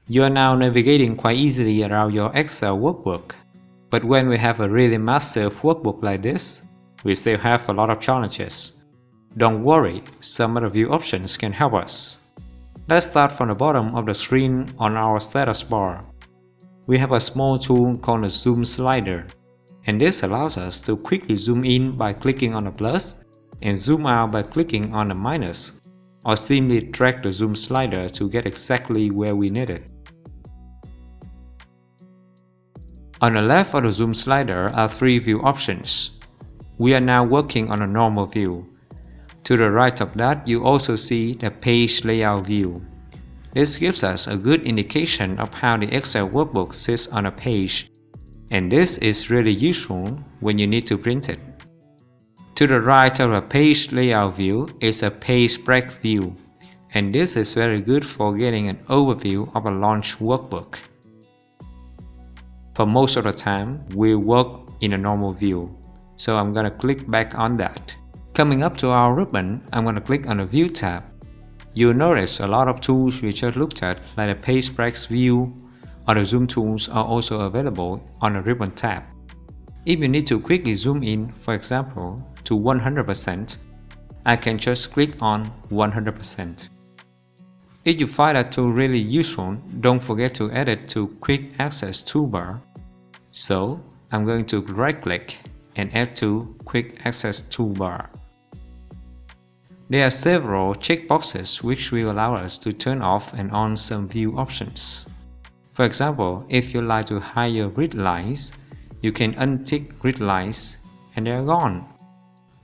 You are now navigating quite easily around your Excel workbook. But when we have a really massive workbook like this, we still have a lot of challenges. Don't worry, some other view options can help us. Let's start from the bottom of the screen on our status bar. We have a small tool called the zoom slider, and this allows us to quickly zoom in by clicking on the plus and zoom out by clicking on the minus, or simply drag the zoom slider to get exactly where we need it. On the left of the zoom slider are 3 view options. We are now working on a normal view. To the right of that, you also see the page layout view. This gives us a good indication of how the Excel workbook sits on a page, and this is really useful when you need to print it. To the right of the page layout view is a page break view, and this is very good for getting an overview of a launch workbook. For most of the time, we work in a normal view, so I'm gonna click back on that. Coming up to our ribbon, I'm gonna click on the View tab. You'll notice a lot of tools we just looked at, like the Page Breaks view or the Zoom tools, are also available on the Ribbon tab. If you need to quickly zoom in, for example, to 100%, I can just click on 100%. If you find that tool really useful, don't forget to add it to Quick Access toolbar. So, I'm going to right-click and add to Quick Access toolbar. There are several checkboxes which will allow us to turn off and on some view options. For example, if you like to hide your grid lines, you can untick grid lines and they are gone.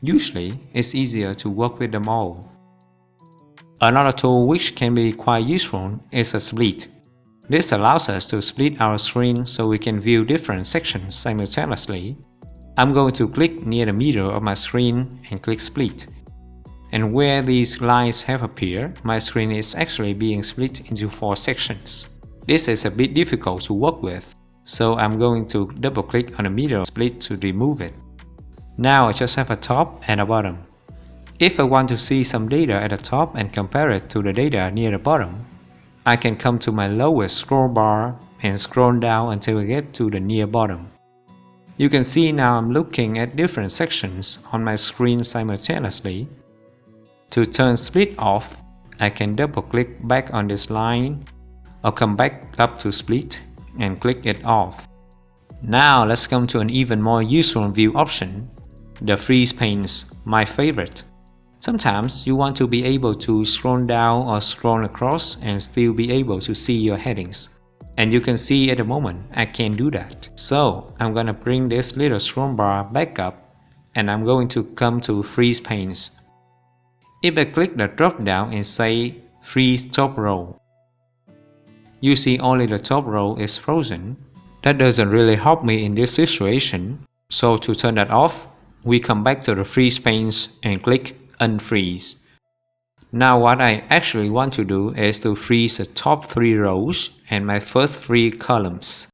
Usually, it's easier to work with them all. Another tool which can be quite useful is a split. This allows us to split our screen so we can view different sections simultaneously. I'm going to click near the middle of my screen and click split. And where these lines have appeared, my screen is actually being split into 4 sections. This is a bit difficult to work with, so I'm going to double click on the middle split to remove it. Now I just have a top and a bottom. If I want to see some data at the top and compare it to the data near the bottom, I can come to my lowest scroll bar and scroll down until I get to the near bottom. You can see now I'm looking at different sections on my screen simultaneously. To turn split off, I can double click back on this line or come back up to split and click it off. Now let's come to an even more useful view option, the freeze panes, my favorite. Sometimes you want to be able to scroll down or scroll across and still be able to see your headings. And you can see at the moment I can't do that. So I'm gonna bring this little scroll bar back up and I'm going to come to freeze panes. If I click the drop down and say freeze top row, you see only the top row is frozen. That doesn't really help me in this situation, so to turn that off, we come back to the freeze panes and click unfreeze. Now what I actually want to do is to freeze the top 3 rows and my first 3 columns.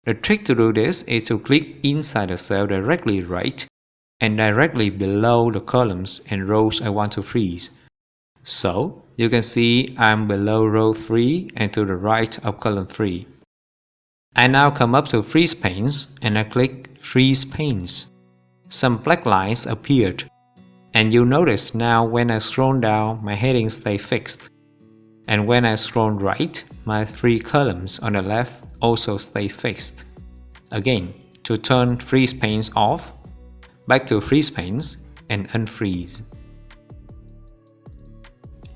The trick to do this is to click inside the cell directly right and directly below the columns and rows I want to freeze. So, you can see I'm below row 3 and to the right of column 3. I now come up to freeze panes and I click freeze panes. Some black lines appeared, and you'll notice now when I scroll down my headings stay fixed. And when I scroll right, my 3 columns on the left also stay fixed. Again, to turn freeze panes off, back to freeze panes and unfreeze.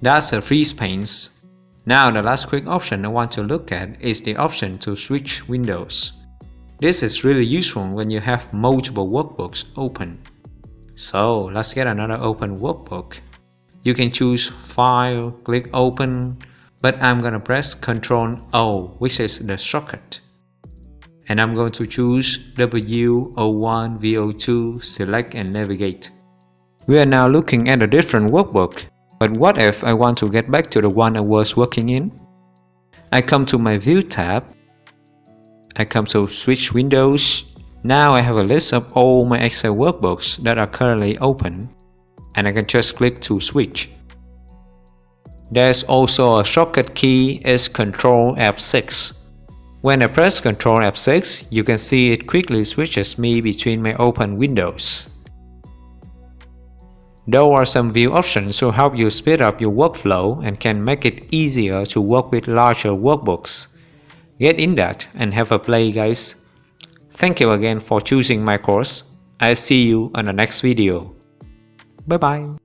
That's the freeze panes. Now the last quick option I want to look at is the option to switch windows. This is really useful when you have multiple workbooks open. So let's get another open workbook. You can choose File, click Open, but I'm gonna press Ctrl O, which is the shortcut. And I'm going to choose W01 VO2, select and navigate. We are now looking at a different workbook, but what if I want to get back to the one I was working in? I come to my View tab, I come to Switch Windows. Now I have a list of all my Excel workbooks that are currently open, and I can just click to switch. There's also a shortcut key is Ctrl F6. When I press Ctrl F6, you can see it quickly switches me between my open windows. Those are some view options to help you speed up your workflow and can make it easier to work with larger workbooks. Get in that and have a play, guys. Thank you again for choosing my course. I'll see you on the next video. Bye bye.